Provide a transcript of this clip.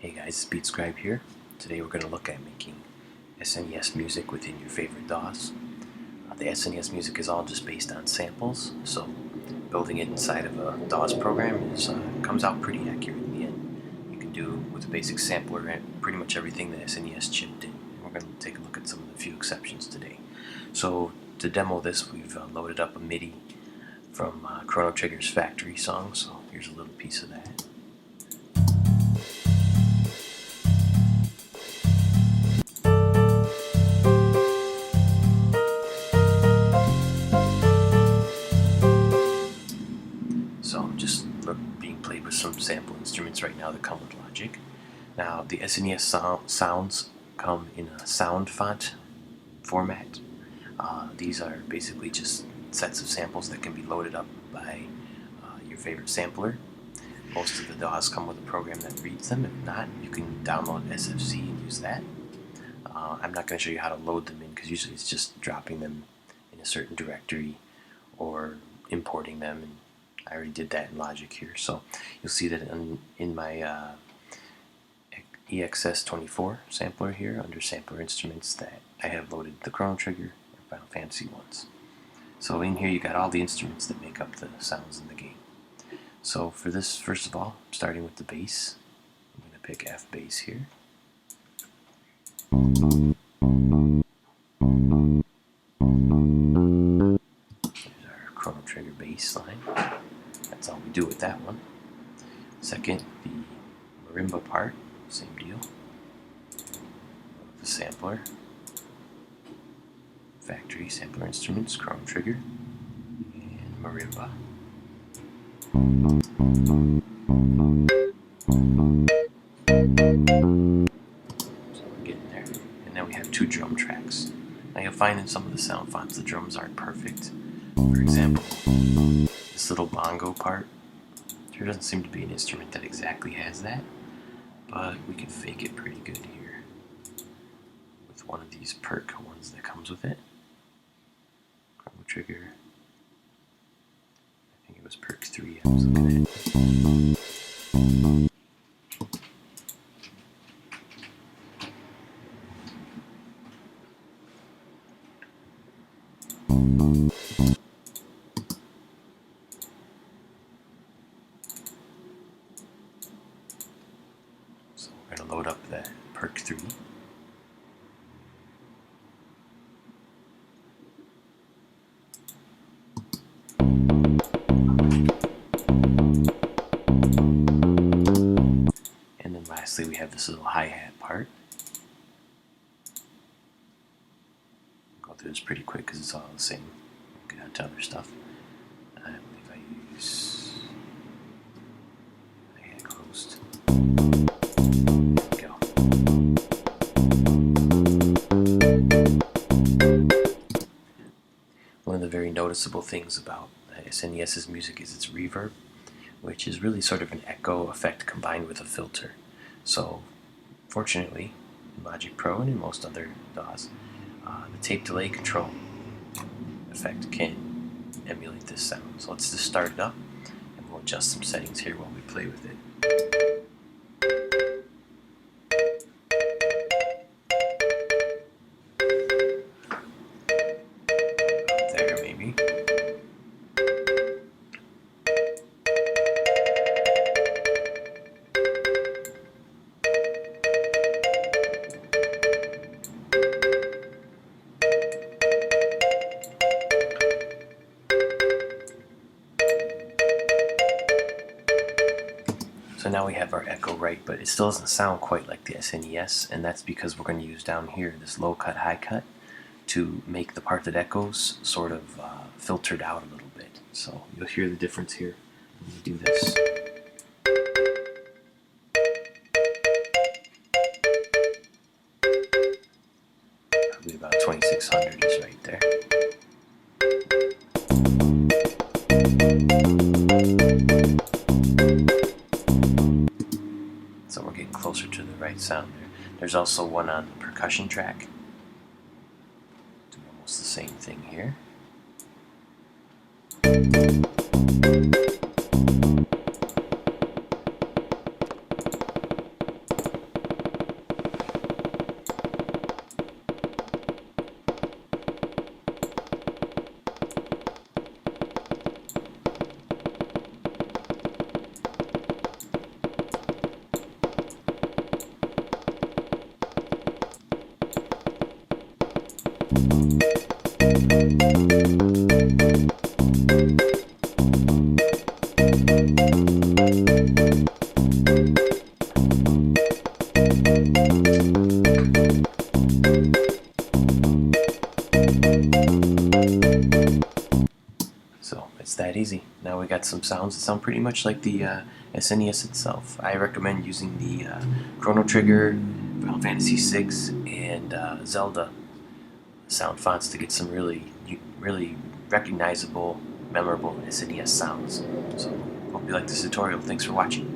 Hey guys, BeatScribe here. Today we're going to look at making SNES music within your favorite DAWs. The SNES music is all just based on samples, so building it inside of a DAWS program comes out pretty accurate in the end. You can do with a basic sampler pretty much everything the SNES chip did. We're going to take a look at some of the few exceptions today. So to demo this, we've loaded up a MIDI from Chrono Trigger's Factory song, so here's a little piece of that. So I'm just being played with some sample instruments right now that come with Logic. Now the SNES sounds come in a SoundFont format. These are basically just sets of samples that can be loaded up by your favorite sampler. Most of the DAWs come with a program that reads them. If not, you can download SFZ and use that. I'm not going to show you how to load them in because usually it's just dropping them in a certain directory or importing them, and I already did that in Logic here. So you'll see that in my EXS24 sampler here under sampler instruments that I have loaded the Chrono Trigger and Final Fantasy ones. So in here you got all the instruments that make up the sounds in the game. So for this, first of all, I'm starting with the bass. I'm going to pick F bass here. There's our Chrono Trigger bass line. That's all we do with that one. Second, the marimba part, same deal. The sampler, Factory sampler instruments, Chrono Trigger, and marimba. So we're getting there. And now we have two drum tracks. Now you'll find in some of the SoundFonts the drums aren't perfect. For example, this little bongo part, there doesn't seem to be an instrument that exactly has that, but we can fake it pretty good here with one of these perk ones that comes with it. Chrono Trigger, I think it was perk 3 I was looking at. So we're going to load up that perk 3. And then lastly we have this little hi-hat part. I'll go through this pretty quick because it's all the same. We'll get on to other stuff. I believe I use hi-hat closed. Go. One of the very noticeable things about SNES's music is its reverb, which is really sort of an echo effect combined with a filter. So fortunately, in Logic Pro and in most other DAWs, the tape delay control effect can emulate this sound. So let's just start it up and we'll adjust some settings here while we play with it. There, maybe. So now we have our echo right, but it still doesn't sound quite like the SNES, and that's because we're going to use down here this low cut, high cut to make the part that echoes sort of filtered out a little bit. So you'll hear the difference here when we do this. Probably about 2600 is right there. So we're getting closer to the right sound there. There's also one on the percussion track. Do almost the same thing here. So it's that easy. Now we got some sounds that sound pretty much like the SNES itself. I recommend using the Chrono Trigger, Final Fantasy VI, and Zelda sound fonts to get some really recognizable, memorable SNES sounds. So hope you like this tutorial. Thanks for watching.